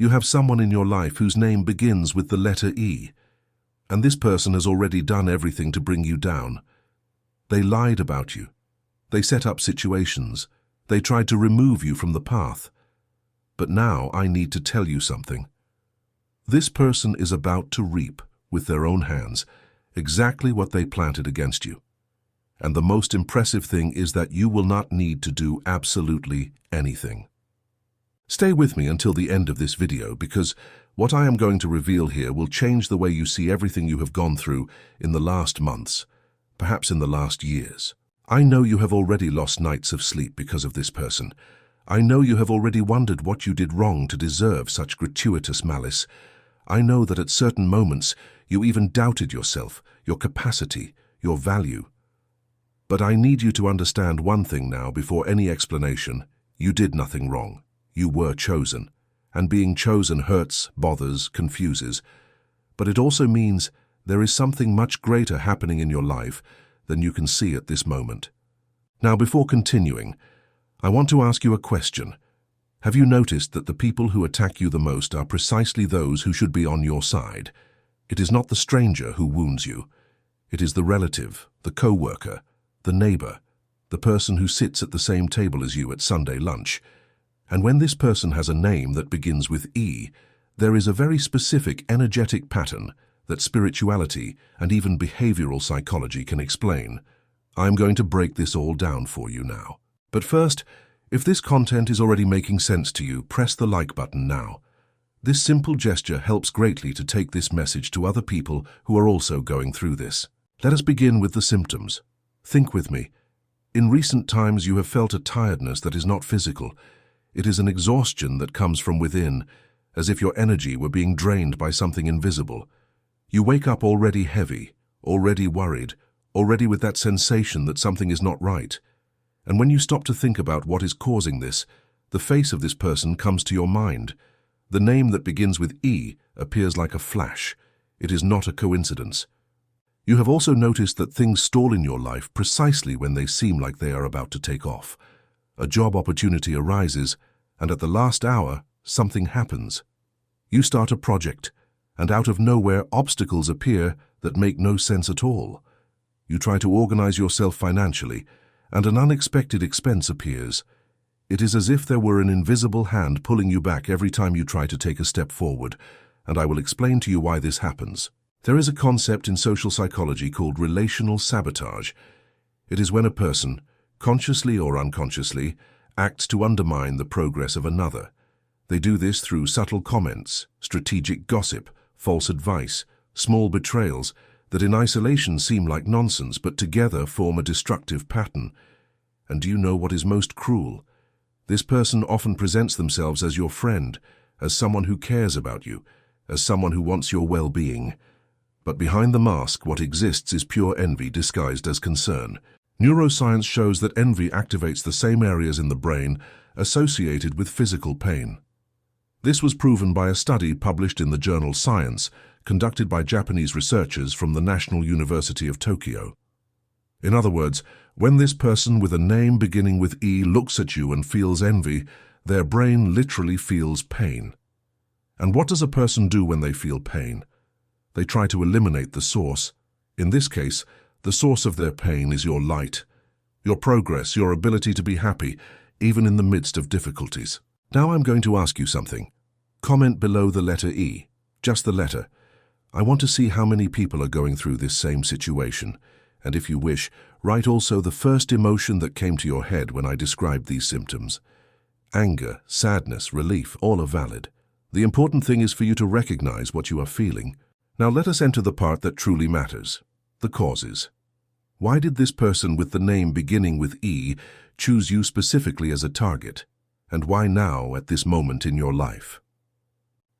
You have someone in your life whose name begins with the letter E, and this person has already done everything to bring you down. They lied about you. They set up situations. They tried to remove you from the path. But now I need to tell you something. This person is about to reap, with their own hands, exactly what they planted against you. And the most impressive thing is that you will not need to do absolutely anything. Stay with me until the end of this video, because what I am going to reveal here will change the way you see everything you have gone through in the last months, perhaps in the last years. I know you have already lost nights of sleep because of this person. I know you have already wondered what you did wrong to deserve such gratuitous malice. I know that at certain moments you even doubted yourself, your capacity, your value. But I need you to understand one thing now before any explanation. You did nothing wrong. You were chosen. And being chosen hurts, bothers, confuses. But it also means there is something much greater happening in your life than you can see at this moment. Now, before continuing, I want to ask you a question. Have you noticed that the people who attack you the most are precisely those who should be on your side? It is not the stranger who wounds you. It is the relative, the co-worker, the neighbor, the person who sits at the same table as you at Sunday lunch. And when this person has a name that begins with E, there is a very specific energetic pattern that spirituality and even behavioral psychology can explain. I'm going to break this all down for you now. But first, if this content is already making sense to you, press the like button now. This simple gesture helps greatly to take this message to other people who are also going through this. Let us begin with the symptoms. Think with me. In recent times, you have felt a tiredness that is not physical. It is an exhaustion that comes from within, as if your energy were being drained by something invisible. You wake up already heavy, already worried, already with that sensation that something is not right. And when you stop to think about what is causing this, the face of this person comes to your mind. The name that begins with E appears like a flash. It is not a coincidence. You have also noticed that things stall in your life precisely when they seem like they are about to take off. A job opportunity arises, and at the last hour, something happens. You start a project, and out of nowhere obstacles appear that make no sense at all. You try to organize yourself financially, and an unexpected expense appears. It is as if there were an invisible hand pulling you back every time you try to take a step forward, and I will explain to you why this happens. There is a concept in social psychology called relational sabotage. It is when a person, consciously or unconsciously, acts to undermine the progress of another. They do this through subtle comments, strategic gossip, false advice, small betrayals that in isolation seem like nonsense but together form a destructive pattern. And do you know what is most cruel? This person often presents themselves as your friend, as someone who cares about you, as someone who wants your well-being. But behind the mask, what exists is pure envy disguised as concern. Neuroscience shows that envy activates the same areas in the brain associated with physical pain. This was proven by a study published in the journal Science, conducted by Japanese researchers from the National University of Tokyo. In other words, when this person with a name beginning with E looks at you and feels envy, their brain literally feels pain. And what does a person do when they feel pain? They try to eliminate the source. In this case, the source of their pain is your light, your progress, your ability to be happy, even in the midst of difficulties. Now I'm going to ask you something. Comment below the letter E, just the letter. I want to see how many people are going through this same situation. And if you wish, write also the first emotion that came to your head when I described these symptoms. Anger, sadness, relief, all are valid. The important thing is for you to recognize what you are feeling. Now let us enter the part that truly matters. The causes. Why did this person with the name beginning with E choose you specifically as a target? And why now, at this moment in your life?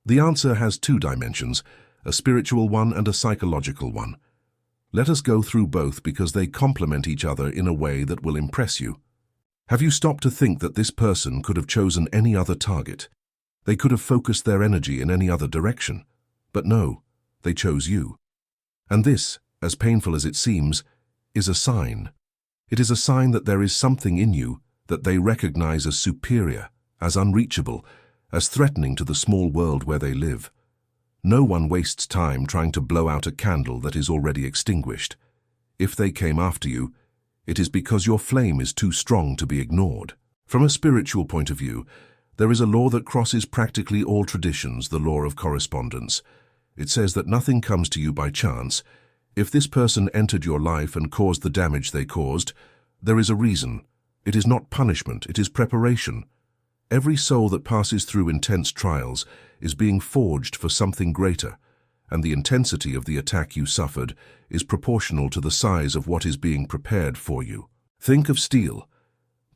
The answer has two dimensions, a spiritual one and a psychological one. Let us go through both because they complement each other in a way that will impress you. Have you stopped to think that this person could have chosen any other target? They could have focused their energy in any other direction. But no, they chose you. And this, as painful as it seems, is a sign. It is a sign that there is something in you that they recognize as superior, as unreachable, as threatening to the small world where they live. No one wastes time trying to blow out a candle that is already extinguished. If they came after you, it is because your flame is too strong to be ignored. From a spiritual point of view, there is a law that crosses practically all traditions, the law of correspondence. It says that nothing comes to you by chance. If this person entered your life and caused the damage they caused, there is a reason. It is not punishment, it is preparation. Every soul that passes through intense trials is being forged for something greater, and the intensity of the attack you suffered is proportional to the size of what is being prepared for you. Think of steel.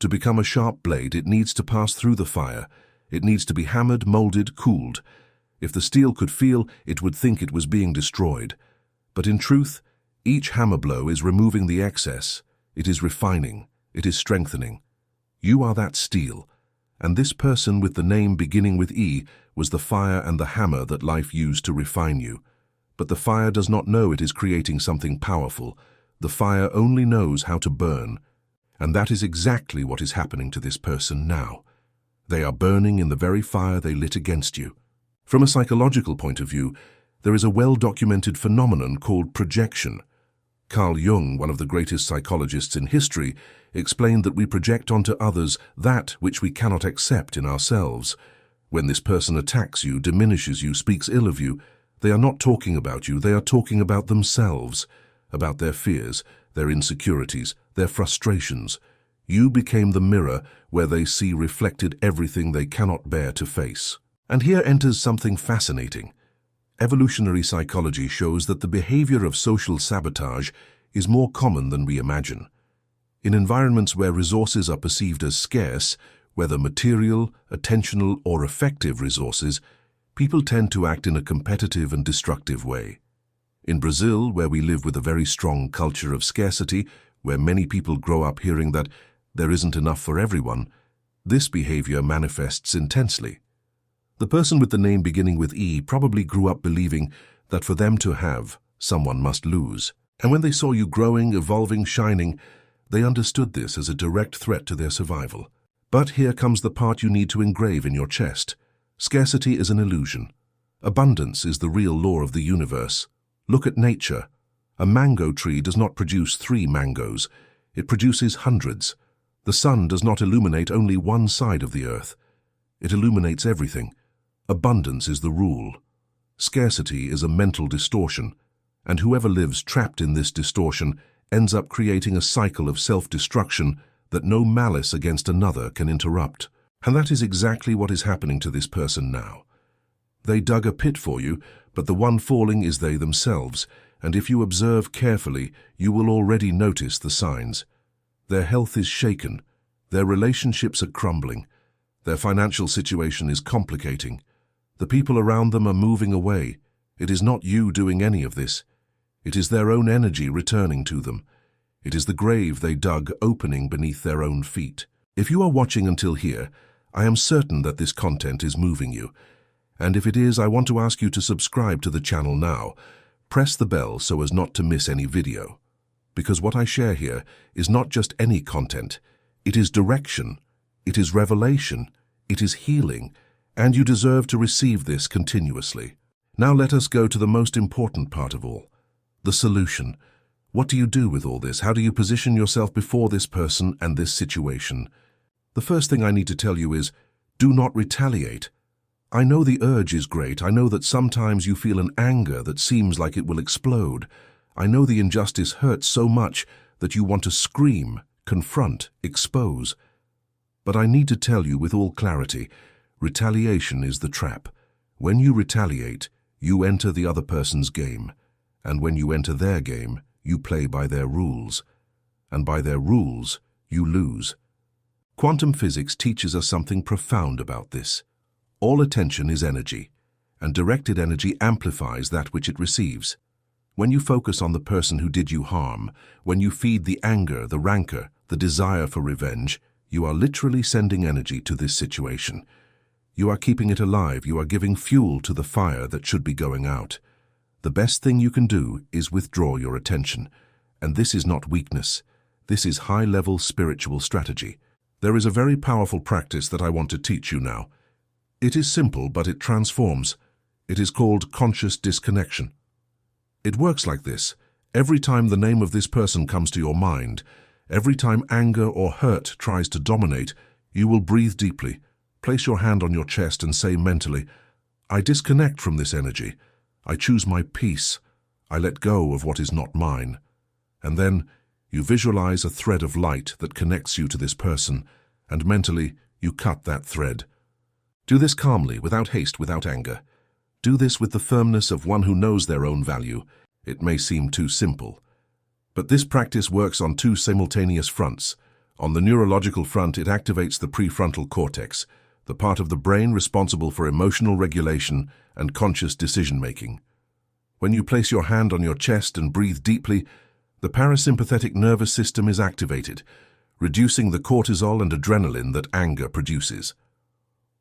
To become a sharp blade, it needs to pass through the fire. It needs to be hammered, molded, cooled. If the steel could feel, it would think it was being destroyed. But in truth, each hammer blow is removing the excess. It is refining. It is strengthening. You are that steel. And this person with the name beginning with E was the fire and the hammer that life used to refine you. But the fire does not know it is creating something powerful. The fire only knows how to burn. And that is exactly what is happening to this person now. They are burning in the very fire they lit against you. From a psychological point of view, there is a well-documented phenomenon called projection. Carl Jung, one of the greatest psychologists in history, explained that we project onto others that which we cannot accept in ourselves. When this person attacks you, diminishes you, speaks ill of you, they are not talking about you, they are talking about themselves, about their fears, their insecurities, their frustrations. You became the mirror where they see reflected everything they cannot bear to face. And here enters something fascinating. Evolutionary psychology shows that the behavior of social sabotage is more common than we imagine. In environments where resources are perceived as scarce, whether material, attentional, or affective resources, people tend to act in a competitive and destructive way. In Brazil, where we live with a very strong culture of scarcity, where many people grow up hearing that there isn't enough for everyone, this behavior manifests intensely. The person with the name beginning with E probably grew up believing that for them to have, someone must lose. And when they saw you growing, evolving, shining, they understood this as a direct threat to their survival. But here comes the part you need to engrave in your chest. Scarcity is an illusion. Abundance is the real law of the universe. Look at nature. A mango tree does not produce 3 mangoes. It produces hundreds. The sun does not illuminate only one side of the earth. It illuminates everything. Abundance is the rule. Scarcity is a mental distortion, and whoever lives trapped in this distortion ends up creating a cycle of self-destruction that no malice against another can interrupt. And that is exactly what is happening to this person now. They dug a pit for you, but the one falling is they themselves, and if you observe carefully, you will already notice the signs. Their health is shaken, their relationships are crumbling, their financial situation is complicating. The people around them are moving away. It is not you doing any of this. It is their own energy returning to them. It is the grave they dug opening beneath their own feet. If you are watching until here, I am certain that this content is moving you. And if it is, I want to ask you to subscribe to the channel now. Press the bell so as not to miss any video. Because what I share here is not just any content. It is direction. It is revelation. It is healing. And you deserve to receive this continuously. Now let us go to the most important part of all. The solution. What do you do with all this? How do you position yourself before this person and this situation? The first thing I need to tell you is, do not retaliate. I know the urge is great. I know that sometimes you feel an anger that seems like it will explode. I know the injustice hurts so much that you want to scream, confront, expose. But I need to tell you with all clarity, retaliation is the trap. When you retaliate, you enter the other person's game. And when you enter their game, you play by their rules. And by their rules, you lose. Quantum physics teaches us something profound about this. All attention is energy, and directed energy amplifies that which it receives. When you focus on the person who did you harm, when you feed the anger, the rancor, the desire for revenge, you are literally sending energy to this situation. You are keeping it alive. You are giving fuel to the fire that should be going out. The best thing you can do is withdraw your attention. And this is not weakness. This is high-level spiritual strategy. There is a very powerful practice that I want to teach you now. It is simple, but it transforms. It is called conscious disconnection. It works like this. Every time the name of this person comes to your mind, every time anger or hurt tries to dominate, you will breathe deeply, place your hand on your chest and say mentally, I disconnect from this energy. I choose my peace. I let go of what is not mine. And then you visualize a thread of light that connects you to this person, and mentally you cut that thread. Do this calmly, without haste, without anger. Do this with the firmness of one who knows their own value. It may seem too simple. But this practice works on two simultaneous fronts. On the neurological front, it activates the prefrontal cortex, the part of the brain responsible for emotional regulation and conscious decision-making. When you place your hand on your chest and breathe deeply, the parasympathetic nervous system is activated, reducing the cortisol and adrenaline that anger produces.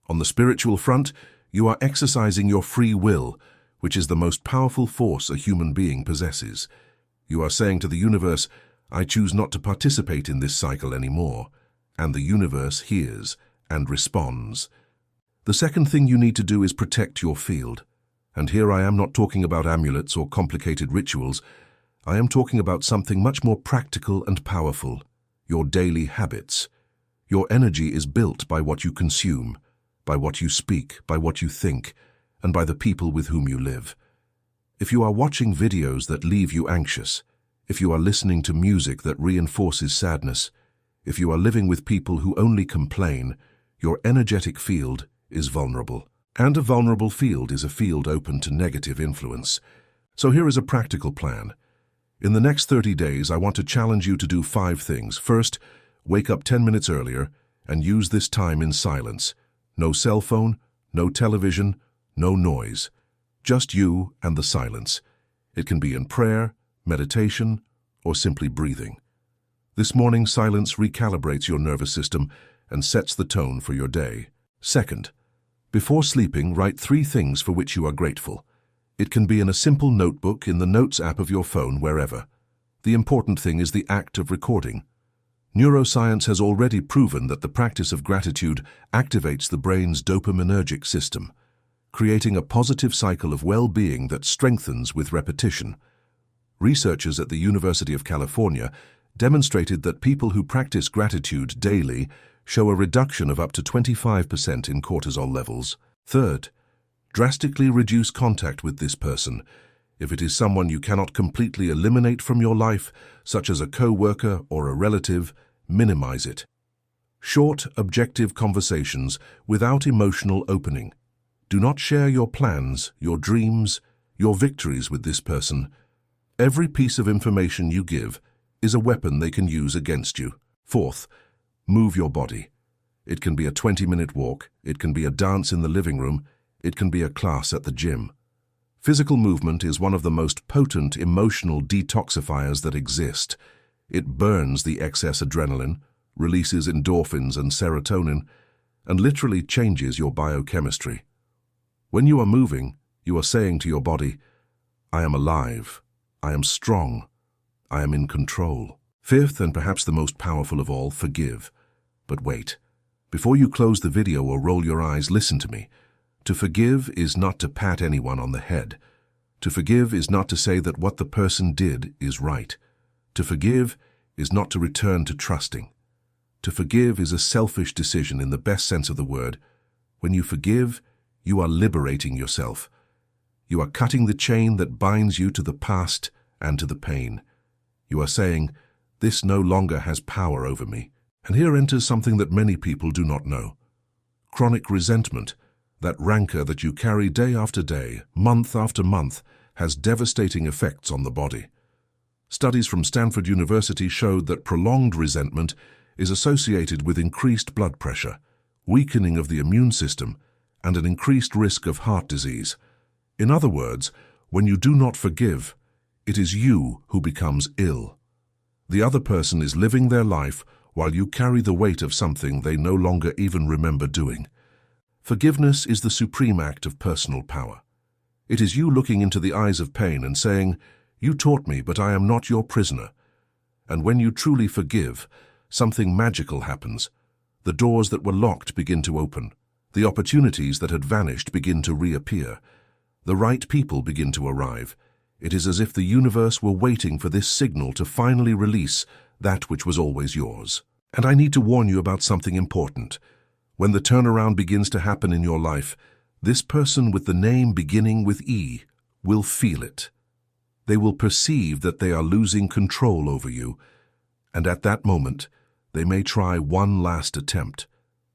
On the spiritual front, you are exercising your free will, which is the most powerful force a human being possesses. You are saying to the universe, I choose not to participate in this cycle anymore, and the universe hears and responds. The second thing you need to do is protect your field. And here I am not talking about amulets or complicated rituals. I am talking about something much more practical and powerful, your daily habits. Your energy is built by what you consume, by what you speak, by what you think, and by the people with whom you live. If you are watching videos that leave you anxious, if you are listening to music that reinforces sadness, if you are living with people who only complain, your energetic field is vulnerable. And a vulnerable field is a field open to negative influence. So here is a practical plan. In the next 30 days, I want to challenge you to do 5 things. First, wake up 10 minutes earlier and use this time in silence. No cell phone, no television, no noise. Just you and the silence. It can be in prayer, meditation, or simply breathing. This morning, silence recalibrates your nervous system and sets the tone for your day. Second, before sleeping, write 3 things for which you are grateful. It can be in a simple notebook, in the Notes app of your phone, wherever. The important thing is the act of recording. Neuroscience has already proven that the practice of gratitude activates the brain's dopaminergic system, creating a positive cycle of well-being that strengthens with repetition. Researchers at the University of California demonstrated that people who practice gratitude daily show a reduction of up to 25% in cortisol levels. Third, drastically reduce contact with this person. If it is someone you cannot completely eliminate from your life, such as a co-worker or a relative, minimize it. Short, objective conversations without emotional opening. Do not share your plans, your dreams, your victories with this person. Every piece of information you give is a weapon they can use against you. Fourth, move your body. It can be a 20-minute walk, it can be a dance in the living room, it can be a class at the gym. Physical movement is one of the most potent emotional detoxifiers that exist. It burns the excess adrenaline, releases endorphins and serotonin, and literally changes your biochemistry. When you are moving, you are saying to your body, I am alive, I am strong, I am in control. Fifth, and perhaps the most powerful of all, forgive. But wait. Before you close the video or roll your eyes, listen to me. To forgive is not to pat anyone on the head. To forgive is not to say that what the person did is right. To forgive is not to return to trusting. To forgive is a selfish decision in the best sense of the word. When you forgive, you are liberating yourself. You are cutting the chain that binds you to the past and to the pain. You are saying, this no longer has power over me. And here enters something that many people do not know. Chronic resentment, that rancor that you carry day after day, month after month, has devastating effects on the body. Studies from Stanford University showed that prolonged resentment is associated with increased blood pressure, weakening of the immune system, and an increased risk of heart disease. In other words, when you do not forgive, it is you who becomes ill. The other person is living their life while you carry the weight of something they no longer even remember doing. Forgiveness is the supreme act of personal power. It is you looking into the eyes of pain and saying, you taught me, but I am not your prisoner. And when you truly forgive, something magical happens. The doors that were locked begin to open. The opportunities that had vanished begin to reappear. The right people begin to arrive. It is as if the universe were waiting for this signal to finally release that which was always yours. And I need to warn you about something important. When the turnaround begins to happen in your life, this person with the name beginning with E will feel it. They will perceive that they are losing control over you, and at that moment, they may try one last attempt.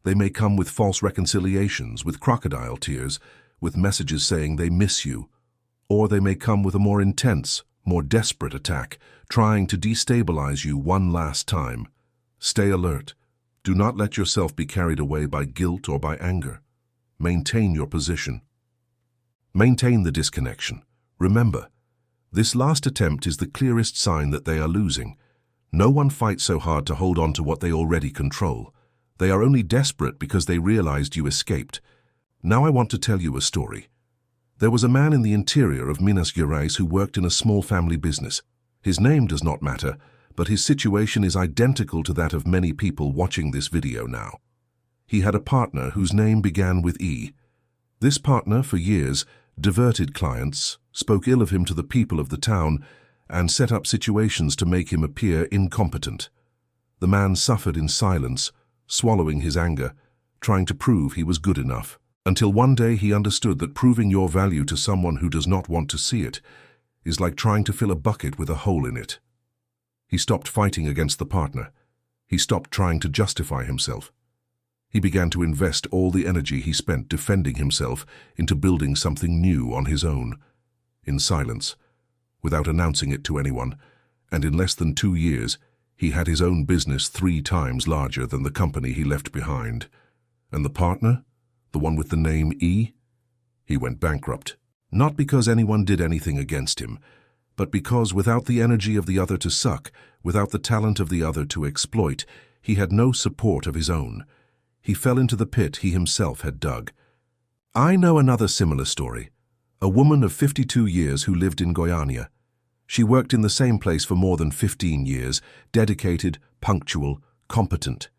They may come with false reconciliations, with crocodile tears, with messages saying they miss you, or they may come with a more intense, more desperate attack, trying to destabilize you one last time. Stay alert. Do not let yourself be carried away by guilt or by anger. Maintain your position. Maintain the disconnection. Remember, this last attempt is the clearest sign that they are losing. No one fights so hard to hold on to what they already control. They are only desperate because they realized you escaped. Now I want to tell you a story. There was a man in the interior of Minas Gerais who worked in a small family business. His name does not matter, but his situation is identical to that of many people watching this video now. He had a partner whose name began with E. This partner, for years, diverted clients, spoke ill of him to the people of the town, and set up situations to make him appear incompetent. The man suffered in silence, swallowing his anger, trying to prove he was good enough, until one day he understood that proving your value to someone who does not want to see it is like trying to fill a bucket with a hole in it. He stopped fighting against the partner. He stopped trying to justify himself. He began to invest all the energy he spent defending himself into building something new on his own, in silence, without announcing it to anyone, and in less than 2 years, he had his own business 3 times larger than the company he left behind. And the partner, the one with the name E, he went bankrupt. Not because anyone did anything against him, but because without the energy of the other to suck, without the talent of the other to exploit, he had no support of his own. He fell into the pit he himself had dug. I know another similar story. A woman of 52 years who lived in Goiânia. She worked in the same place for more than 15 years, dedicated, punctual, competent.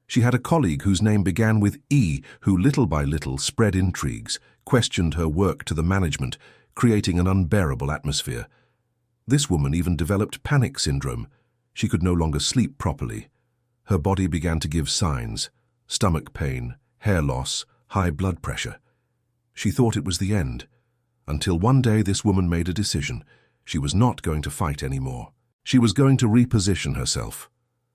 She had a colleague whose name began with E, who little by little spread intrigues, questioned her work to the management, creating an unbearable atmosphere. This woman even developed panic syndrome. She could no longer sleep properly. Her body began to give signs: stomach pain, hair loss, high blood pressure. She thought it was the end, until one day this woman made a decision. She was not going to fight anymore. She was going to reposition herself.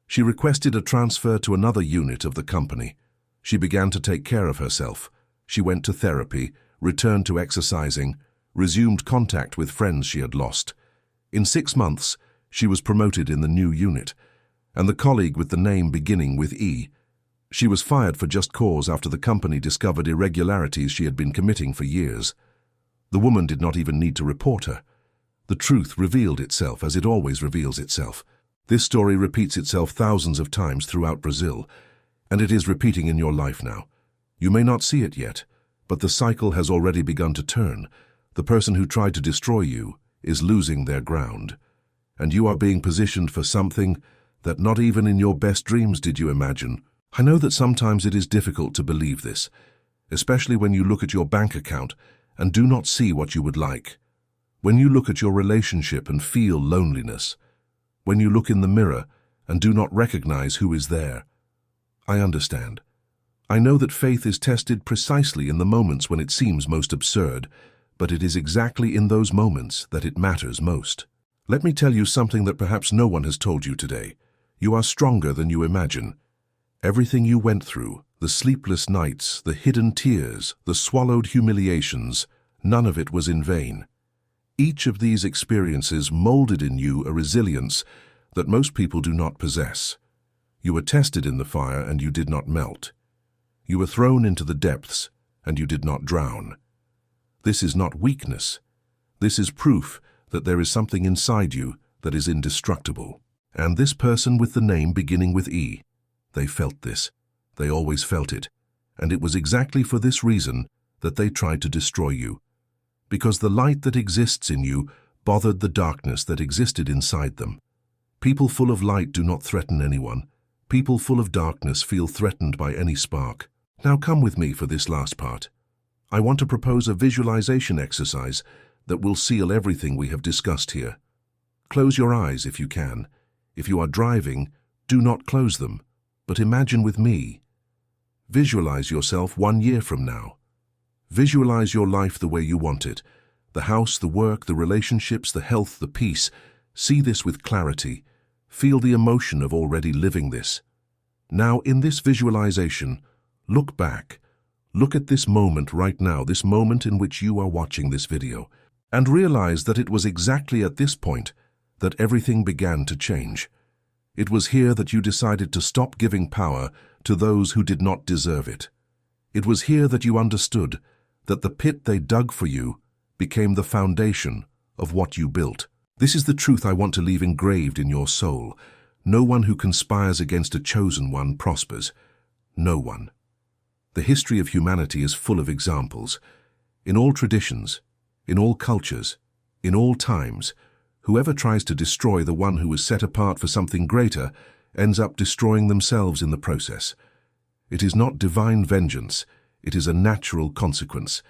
She requested a transfer to another unit of the company. She began to take care of herself. She went to therapy, returned to exercising, resumed contact with friends she had lost. In 6 months, she was promoted in the new unit, and the colleague with the name beginning with E. She was fired for just cause after the company discovered irregularities she had been committing for years. The woman did not even need to report her. The truth revealed itself as it always reveals itself. This story repeats itself thousands of times throughout Brazil, and it is repeating in your life now. You may not see it yet, but the cycle has already begun to turn. The person who tried to destroy you is losing their ground, and you are being positioned for something that not even in your best dreams did you imagine. I know that sometimes it is difficult to believe this, especially when you look at your bank account and do not see what you would like. When you look at your relationship and feel loneliness. When you look in the mirror and do not recognize who is there. I understand. I know that faith is tested precisely in the moments when it seems most absurd, but it is exactly in those moments that it matters most. Let me tell you something that perhaps no one has told you today. You are stronger than you imagine. Everything you went through, the sleepless nights, the hidden tears, the swallowed humiliations, none of it was in vain. Each of these experiences molded in you a resilience that most people do not possess. You were tested in the fire and you did not melt. You were thrown into the depths and you did not drown. This is not weakness. This is proof that there is something inside you that is indestructible. And this person with the name beginning with E, they felt this. They always felt it. And it was exactly for this reason that they tried to destroy you. Because the light that exists in you bothered the darkness that existed inside them. People full of light do not threaten anyone. People full of darkness feel threatened by any spark. Now come with me for this last part. I want to propose a visualization exercise that will seal everything we have discussed here. Close your eyes if you can. If you are driving, do not close them, but imagine with me. Visualize yourself 1 year from now. Visualize your life the way you want it. The house, the work, the relationships, the health, the peace. See this with clarity. Feel the emotion of already living this. Now, in this visualization, look back. Look at this moment right now, this moment in which you are watching this video, and realize that it was exactly at this point that everything began to change. It was here that you decided to stop giving power to those who did not deserve it. It was here that you understood that the pit they dug for you became the foundation of what you built. This is the truth I want to leave engraved in your soul. No one who conspires against a chosen one prospers. No one. The history of humanity is full of examples. In all traditions, in all cultures, in all times, whoever tries to destroy the one who was set apart for something greater ends up destroying themselves in the process. It is not divine vengeance, it is a natural consequence.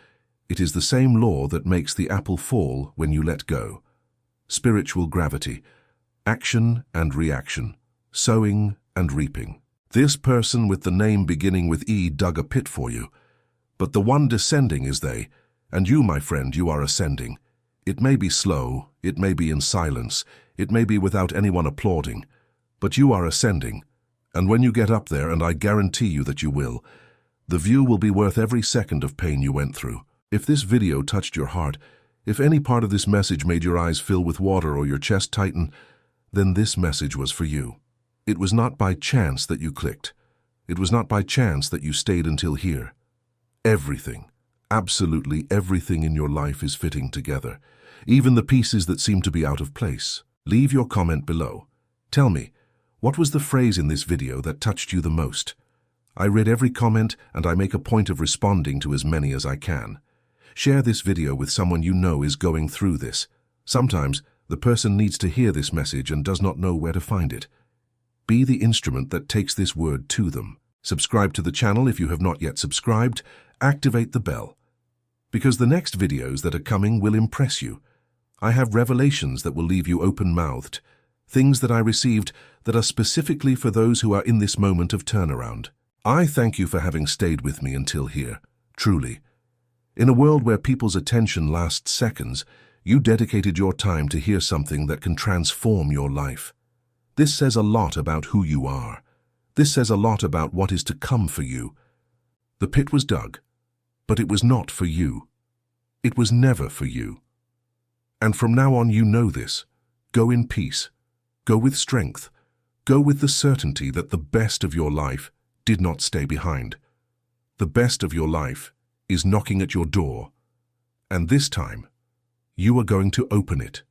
It is the same law that makes the apple fall when you let go. Spiritual gravity, action and reaction, sowing and reaping. This person with the name beginning with E dug a pit for you, but the one descending is they, and you, my friend, you are ascending. It may be slow, it may be in silence, it may be without anyone applauding, but you are ascending, and when you get up there, and I guarantee you that you will, the view will be worth every second of pain you went through. If this video touched your heart, if any part of this message made your eyes fill with water or your chest tighten, then this message was for you. It was not by chance that you clicked. It was not by chance that you stayed until here. Everything, absolutely everything in your life is fitting together, even the pieces that seem to be out of place. Leave your comment below. Tell me, what was the phrase in this video that touched you the most? I read every comment and I make a point of responding to as many as I can. Share this video with someone you know is going through this. Sometimes the person needs to hear this message and does not know where to find it. Be the instrument that takes this word to them. Subscribe to the channel if you have not yet subscribed. Activate the bell, because the next videos that are coming will impress you. I have revelations that will leave you open-mouthed, things that I received that are specifically for those who are in this moment of turnaround. I thank you for having stayed with me until here, truly. In a world where people's attention lasts seconds, you dedicated your time to hear something that can transform your life. This says a lot about who you are. This says a lot about what is to come for you. The pit was dug, but it was not for you. It was never for you. And from now on you know this. Go in peace. Go with strength. Go with the certainty that the best of your life did not stay behind. The best of your life is knocking at your door, and this time you are going to open it.